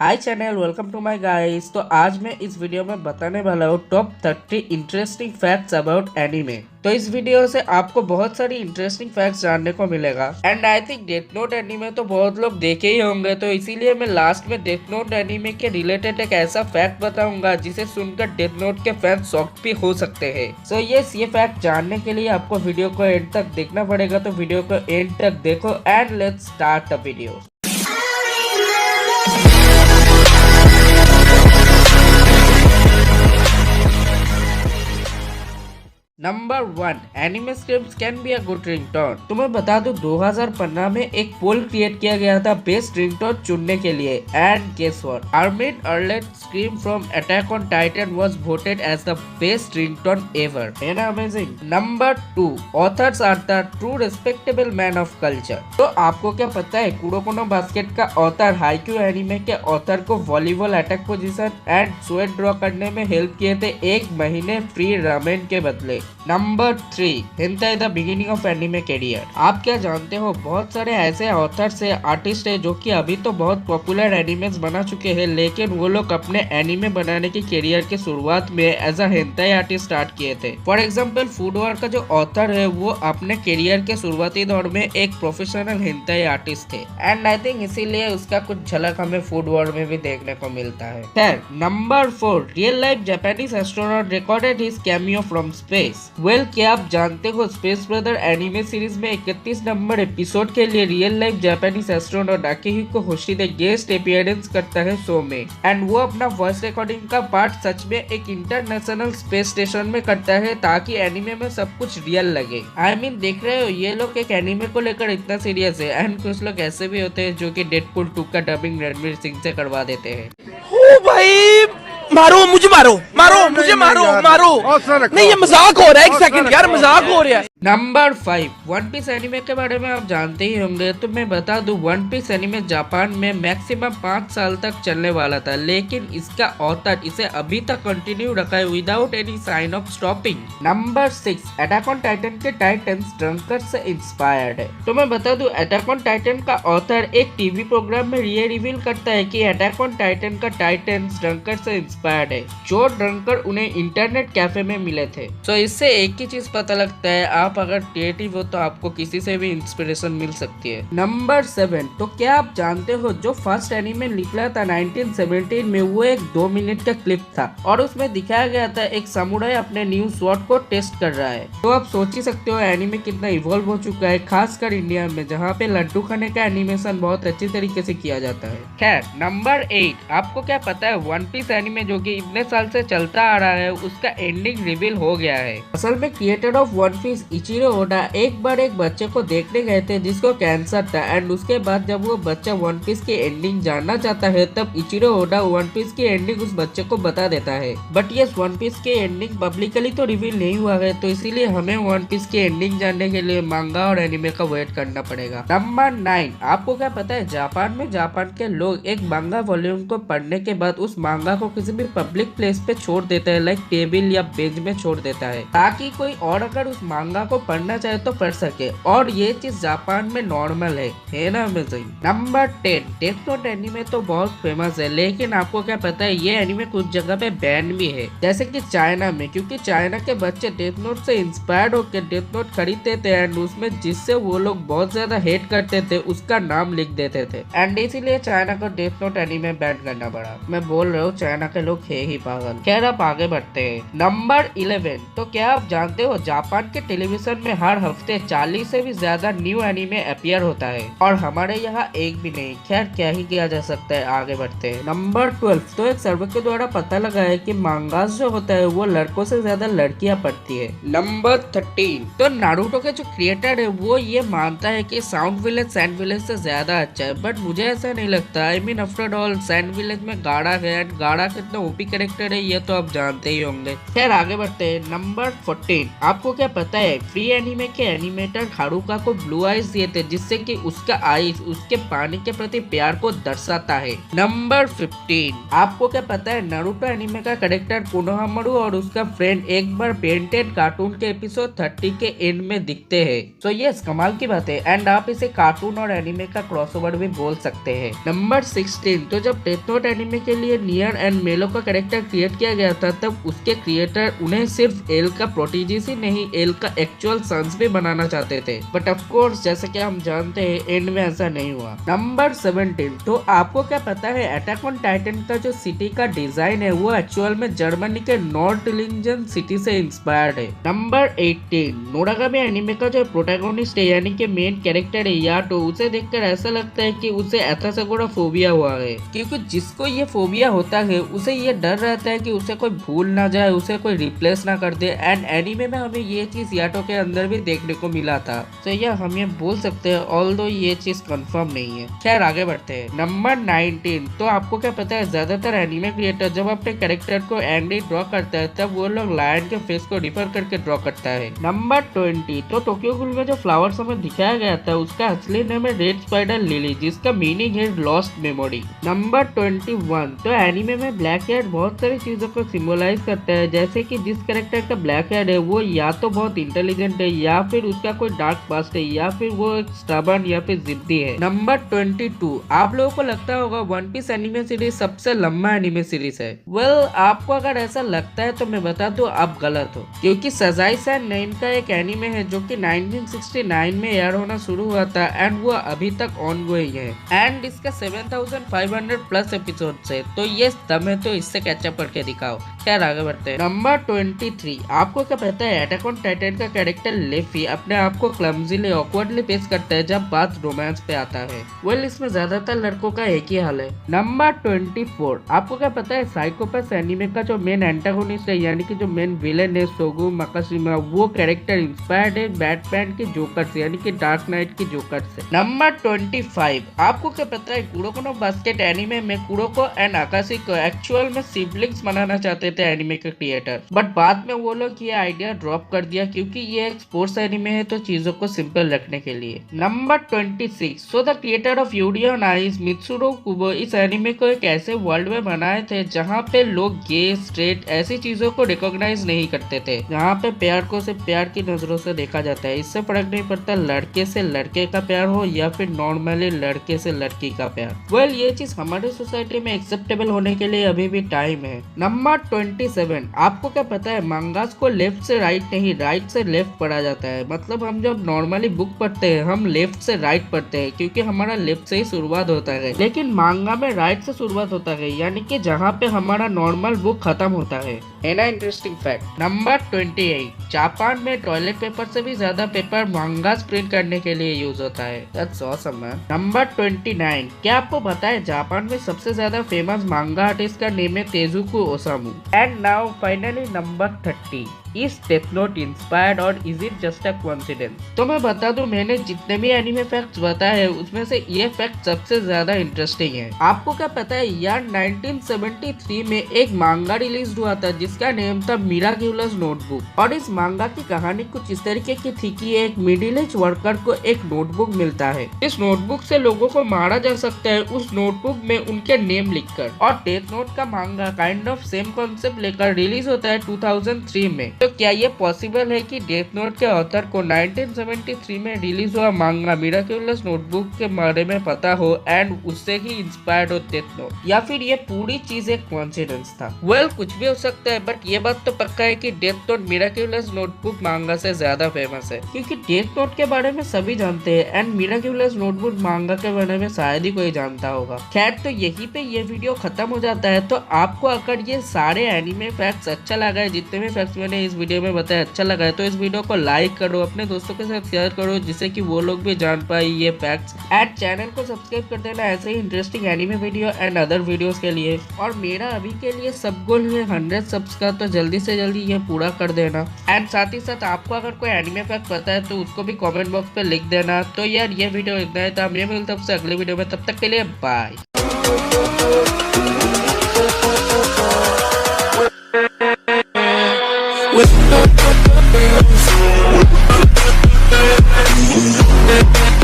Hi channel, welcome to my guys. तो आज मैं इस वीडियो में बताने वाला हूँ top 30 interesting facts about anime. तो इस वीडियो से आपको बहुत सारी इंटरेस्टिंग फैक्ट्स जानने को मिलेगा। And I think death note anime तो बहुत लोग देखे ही होंगे, तो इसीलिए मैं लास्ट में डेथ नोट एनीमे के रिलेटेड एक ऐसा फैक्ट बताऊंगा जिसे सुनकर डेथ नोट के फैंस शॉक्ड भी हो सकते हैं। सो यस, ये फैक्ट जानने के लिए आपको वीडियो को एंड तक देखना पड़ेगा, तो वीडियो को एंड तक देखो and let's start the video. Number 1, anime scripts can be a good ringtone. तुम्हें बता दूं 2015 में एक पोल क्रिएट किया गया था बेस्ट रिंगटोन चुनने के लिए, and guess what, Armin Arlert scream from Attack on Titan was voted as the best ringtone ever. है ना amazing. Number 2, authors are the true respectable man of culture. तो आपको क्या पता है कुरोकोनो बास्केट का ऑथर हाइक्यू एनिमे के author को volleyball attack position and sweat ड्रॉ करने में हेल्प किए थे 1 महीने फ्री रामेन के बदले। Number 3, hentai the beginning of anime career. आप क्या जानते हो बहुत सारे ऐसे ऑथर्स है, आर्टिस्ट है जो कि अभी तो बहुत पॉपुलर एनिमेस बना चुके हैं, लेकिन वो लोग अपने एनिमे बनाने की करियर के शुरुआत में as a hentai artist start किए थे। फॉर एग्जांपल फूड वॉर का जो ऑथर है वो अपने करियर के शुरुआती दौर में एक प्रोफेशनल हेंटाई आर्टिस्ट थे, एंड आई थिंक इसीलिए उसका कुछ झलक हमें फूड वॉर में भी देखने को मिलता है। खैर, number 4, real life Japanese astronaut recorded his cameo from space. क्या आप जानते हो स्पेस ब्रदर एनिमे सीरीज में 31 नंबर एपिसोड के लिए real life Japanese astronaut Akihiko Hoshide guest appearance करता है शो में, एंड वो अपना वॉइस रिकॉर्डिंग का पार्ट सच में एक इंटरनेशनल स्पेस स्टेशन में करता है ताकि एनिमे में सब कुछ रियल लगे। आई मीन देख रहे हो, ये लोग एक एनिमे को लेकर इतना सीरियस है, एंड कुछ लोग ऐसे भी होते हैं जो कि डेडपूल 2 का डबिंग रणवीर सिंह से करवा देते हैं। ओ भाई, मारो मुझे, मारो मुझे, मारो नहीं, ये मजाक हो रहा है। एक सेकंड यार, मजाक हो रहा है। नंबर 5, वन पीस एनिमे के बारे में आप जानते ही होंगे, तो मैं बता दूं वन पीस एनिमे जापान में मैक्सिमम 5 साल तक चलने वाला था, लेकिन इसका ऑथर इसे अभी तक कंटिन्यू रखा है without any sign of stopping. Number 6, Attack on Titan के टाइटन्स ड्रंकर से इंस्पायर्ड है। तो मैं बता दूं अटैक ऑन टाइटन का ऑथर एक टीवी प्रोग्राम में ये रिवील करता है कि अटैक ऑन टाइटन का टाइटन्स ड्रंकर से इंस्पायर्ड है, जो ड्रंकर उन्हें इंटरनेट कैफे में मिले थे। तो इससे एक ही चीज पता लगता है, आप अगर क्रिएटिव हो तो आपको किसी से भी इंस्पिरेशन मिल सकती है। नंबर 7, तो क्या आप जानते हो जो फर्स्ट एनिमे निकला था 1917 में, वो एक 2 मिनट का क्लिप था और उसमें दिखाया गया था एक समुराई अपने न्यू स्वॉर्ड को टेस्ट कर रहा है। तो आप सोच ही सकते हो एनिमे कितना इवॉल्व हो चुका है, खासकर इंडिया में जहाँ पे लड्डू खाने का एनिमेशन बहुत अच्छी तरीके से किया जाता है। खैर, नंबर 8, आपको क्या पता है वन पीस एनिमे जो कि इतने साल से चलता आ रहा है उसका एंडिंग रिवील हो गया है। असल में creator of One Piece Eiichiro Oda एक बार एक बच्चे को देखने गए थे जिसको कैंसर था, एंड उसके बाद जब वो बच्चा वन पीस की एंडिंग जानना चाहता है तब इचिरो ओडा वन पीस की एंडिंग उस बच्चे को बता देता है। बट ये वन पीस की एंडिंग पब्लिकली तो रिवील नहीं हुआ है, तो इसीलिए हमें वन पीस की एंडिंग जानने के लिए मांगा और एनिमे का वेट करना पड़ेगा। नंबर 9, आपको क्या पता है जापान में जापान के लोग एक मांगा वॉल्यूम को पढ़ने के बाद उस मांगा को किसी भी पब्लिक प्लेस पे छोड़ देता है, लाइक टेबल या बेंच में छोड़ देता है, ताकि कोई और अगर उस मांगा को पढ़ना चाहे तो पढ़ सके, और ये चीज जापान में नॉर्मल है ना amazing. Number 10, death note anime तो बहुत फेमस है, लेकिन आपको क्या पता है ये एनिमे कुछ जगह पे बैन भी है, जैसे कि चाइना में, क्योंकि चाइना के बच्चे डेथ नोट से इंस्पायर्ड होकर डेथ नोट खरीदते थे, एंड उसमें जिससे वो लोग बहुत ज्यादा हेट करते थे उसका नाम लिख देते थे, एंड इसीलिए चाइना को डेथ नोट एनिमे बैन करना पड़ा। मैं बोल रहा हूँ चाइना के लोग है ही पागल। खैर, आप आगे बढ़ते हैं। नंबर 11, तो क्या आप जानते हो जापान के टेलीविजन में हर हफ्ते 40 से भी ज्यादा न्यू एनिमे अपीयर होता है, और हमारे यहाँ एक भी नहीं। खैर, क्या ही किया जा सकता है, आगे बढ़ते हैं। नंबर 12, तो एक सर्वे के द्वारा पता लगा है कि मांगास जो होता है वो लड़कों से ज्यादा लड़कियां पढ़ती है। नंबर 13, तो नारुतो के जो क्रिएटर है वो ये मानता है कि साउंड विलेज सैंड विलेज से ज्यादा अच्छा है, बट मुझे ऐसा नहीं लगता। I mean after all sand village में गाड़ा है, एंड गाड़ा कितना ओपी कैरेक्टर है ये तो आप जानते ही होंगे। खैर, आगे बढ़ते हैं। नंबर 14, आपको क्या पता है फ्री एनिमे के एनिमेटर हारुका को ब्लू आइज दिए थे, जिससे कि उसका आइज उसके पानी के प्रति प्यार को दर्शाता है। नंबर 15, आपको क्या पता है नारुतो एनिमे का कैरेक्टर कोनोहामारू और उसका फ्रेंड एक बार पेंटेड कार्टून के एपिसोड 30 के एंड में दिखते हैं। तो ये कमाल की बात है एंड आप इसे कार्टून और एनिमे का क्रॉसओवर भी बोल सकते हैं। नंबर 16, तो जब डेथ नोट एनिमे के लिए नियर एंड मेलो का कैरेक्टर क्रिएट किया गया था, तब उसके क्रिएटर उन्हें सिर्फ एल का प्रोटीजीस ही नहीं, एल का एक्चुअल सन्स भी बनाना चाहते थे, बट ऑफ कोर्स जैसे कि हम जानते हैं एंड में ऐसा नहीं हुआ। नंबर 17, तो आपको क्या पता है अटैक ऑन टाइटन का जो सिटी का डिजाइन है वो एक्चुअल में जर्मनी के नॉर्डलिंजन सिटी से इंस्पायर्ड है। नंबर 18, नोरागामी एनिमे का जो प्रोटैगोनिस्ट है यानी कि मेन कैरेक्टर है याटो, उसे देखकर ऐसा लगता है कि उसे एथासागोरा फोबिया हुआ है, क्योंकि जिसको ये फोबिया होता है उसे ये डर रहता है कि उसे कोई भूल ना जाए, उसे कोई रिप्लेस ना कर दे। एंड एनीमे में हमें ये चीज याटो के अंदर भी देखने को मिला था, तो यह हम ये बोल सकते हैं, ऑल्दो ये चीज कंफर्म नहीं है। खैर आगे बढ़ते हैं। नंबर 19, तो आपको क्या पता है ज्यादातर एनीमे क्रिएटर जब अपने कैरेक्टर को एंग्री ड्रॉ करता है तब वो लोग लायन के फेस को रिफर करके ड्रॉ करता है। नंबर 20, तो टोक्यो गूल में जो फ्लावर्स हमें दिखाया गया था उसका असली नाम है रेड स्पाइडर लिली, जिसका मीनिंग है लॉस्ट मेमोरी। नंबर 21, तो एनीमे में ब्लैक हेयर बहुत सारी चीजों को सिंबलाइज करता है, जैसे कि जिस कैरेक्टर का ब्लैक हेयर है वो या तो बहुत इंटेलिजेंट है, या फिर उसका कोई डार्क पास्ट है, या फिर वो एक स्टबर्न या फिर जिद्दी है। नंबर 22, आप लोगों को लगता होगा वन पीस एनिमे सीरीज सबसे लंबा एनिमे सीरीज है। वेल, आपको अगर ऐसा लगता है तो मैं बता दूं आप गलत हो, क्योंकि सजाई सैन नेम का एक एनिमे है जो कि 1969 में एयर होना शुरू हुआ था एंड वो अभी तक ऑन गोइंग है एंड इसका 7500 प्लस एपिसोड है, तो ये दम है तो इससे कैचअप करके दिखाओ। खैर आगे बढ़ते हैं। नंबर 23, आपको क्या पता है अटैक ऑन टाइटन का कैरेक्टर लेफी अपने आप को क्लमजीली ऑकवर्डली पेश करता है जब बात रोमांस पे आता है। वेल, इसमें ज्यादातर लड़कों का एक ही हाल है। नंबर 24, आपको क्या पता है साइकोपैथ एनिमे का जो मेन एंटागोनिस्ट है यानी कि जो मेन विलेन है सोगु माकाशिमा, वो कैरेक्टर इंस्पायर्ड है बैटमैन के जोकर से यानी कि डार्क नाइट के जोकर से। नंबर 25, आपको क्या पता है कुरोको नो बास्केट एनिमे में कुरोको एंड आकाशी को एक्चुअल में सिबलिंग्स बनाना चाहते थे एनिमे के क्रिएटर, बट बाद में वो लोग ये आइडिया ड्रॉप कर दिया क्योंकि ये एक स्पोर्ट्स एनिमे है तो चीजों को सिंपल रखने के लिए। Number 26, so the creator of Yuri on Ice Mitsurou Kubo इस एनिमे को एक ऐसे वर्ल्ड में बनाए थे जहाँ पे लोग गे स्ट्रेट ऐसी चीजों को रिकॉग्नाइज नहीं करते थे, जहाँ पे प्यार को सिर्फ प्यार की नजरों से देखा जाता है। इससे फर्क नहीं पड़ता लड़के से लड़के का प्यार हो या फिर नॉर्मली लड़के से लड़की का प्यार। वेल, ये चीज हमारे सोसाइटी में एक्सेप्टेबल होने के लिए अभी भी टाइम है। नंबर 27, आपको क्या पता है मंगास को लेफ्ट से राइट नहीं राइट से लेफ्ट पढ़ा जाता है। मतलब हम जब नॉर्मली बुक पढ़ते हैं हम लेफ्ट से राइट पढ़ते हैं क्योंकि हमारा लेफ्ट से ही शुरुआत होता है, लेकिन मांगा में राइट से शुरुआत होता है यानी कि जहाँ पे हमारा नॉर्मल बुक खत्म होता है ना। Interesting fact. नंबर 28, जापान में टॉयलेट पेपर से भी ज्यादा पेपर मांगास प्रिंट करने के लिए यूज होता है। That's awesome, man. नंबर 29, क्या आपको पता है जापान में सबसे ज्यादा फेमस मांगा आर्टिस्ट का नेम है Tezuka Osamu. And now finally number 30, is Death Note inspired और is it just a coincidence? तो मैं बता दूं मैंने जितने भी एनिमे फैक्ट्स बताए हैं उसमें से ये फैक्ट सबसे ज्यादा इंटरेस्टिंग है। आपको क्या पता है यार 1973 में एक मांगा रिलीज हुआ था जिसका नेम था मिराक्यूलस नोटबुक, और इस मांगा की कहानी कुछ इस तरीके की थी कि एक मिडिल एज वर्कर को एक नोटबुक मिलता है। इस नोटबुक से लोगों को मारा जा सकता है उस नोटबुक में उनके नेम लिखकर, और डेथ नोट का मांगा काइंड ऑफ सेम कॉन्सेप्ट लेकर रिलीज होता है 2003 में। तो क्या ये पॉसिबल है कि डेथ नोट के ऑथर को 1973 में रिलीज हुआ मांगा मिराक्यूलस नोटबुक के बारे में पता हो एंड उससे ही इंस्पायर्ड हो डेथ नोट, या फिर ये पूरी चीज एक कोइंसिडेंस था? वेल, कुछ भी हो सकता है, बट ये बात तो पक्का है कि डेथ नोट मिराक्यूलस नोटबुक मांगा से ज्यादा फेमस है क्योंकि डेथ नोट के बारे में सभी जानते हैं एंड मिराक्यूलस नोटबुक मांगा के बारे में शायद ही कोई जानता होगा। खैर, तो यहीं पे ये वीडियो खत्म हो जाता है। तो आपको अगर ये सारे एनिमे फैक्ट्स अच्छा लगा है, जितने भी फैक्ट्स मैंने इस वीडियो में बताया अच्छा लगा है, तो इस वीडियो को लाइक करो, अपने दोस्तों के साथ शेयर करो जिससे कि वो लोग भी जान पाए ये फैक्ट्स। एंड चैनल को सब्सक्राइब कर देना ऐसे ही interesting anime video and other videos के लिए। और मेरा अभी के लिए सब गोल है 100 सब्स का, तो जल्दी से जल्दी ये पूरा कर देना। एंड साथ ही साथ आपको अगर कोई एनिमे फैक्ट पता है तो उसको भी कमेंट बॉक्स पे लिख देना। तो यार ये वीडियो इतना ही था, मैं मिलता हूं आपसे अगले वीडियो में, तब तक के लिए बाय। With है।